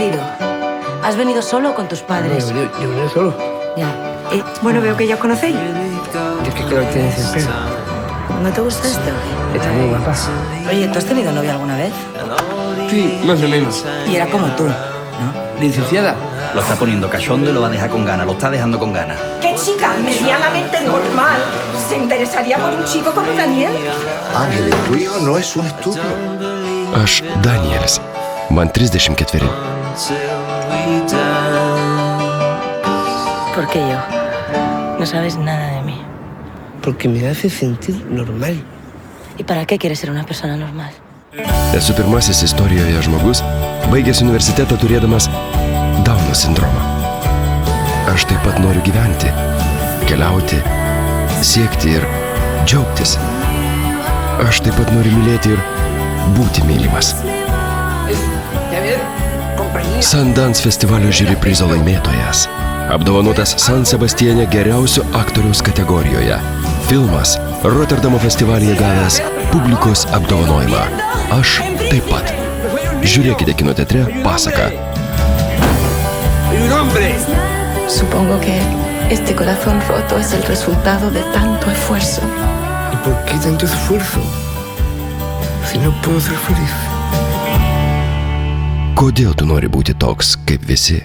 perdido? ¿Has venido solo o con tus padres? Yo vine solo. Ya. Bueno, veo que ya os conocéis. Es que claro, tienes el pelo. ¿No te gusta esto? Está muy guapa. Oye, ¿tú has tenido novia alguna vez? Sí, más o menos. Y era como tú, ¿no? Licenciada. Lo está poniendo cachondo y lo va a dejar con ganas. Lo está dejando con ganas. ¿Qué chica medianamente normal se interesaría por un chico como Daniel? Ángeles, tu hijo no es un estúpido. Aš Danielis. Man 34. ¿Por qué yo? No sabes nada de mí. Porque me hace sentir normal. ¿Y para qué quieres ser una persona normal? Esu pirmasis istorijoje žmogus, baigęs universitetą turėdamas Dauno sindromą. Aš taip pat noriu gyventi, keliauti, siekti ir džiaugtis. Aš taip pat noriu mylėti ir būti mylimas. Sundance festivalio žiuri prizo laimėtojas. Apdovanotas San Sebastiane geriausio aktoriaus kategorijoje. Filmas Rotterdamo festivalyje gavęs publikos apdovanojimą. Aš taip pat. Žiūrėkite kino teatre Pasaka. Supongo que este corazón roto es el resultado de tanto esfuerzo. ¿Y por qué tanto esfuerzo? Si no puedo ser feliz. Kodėl tu nori būti toks kaip visi?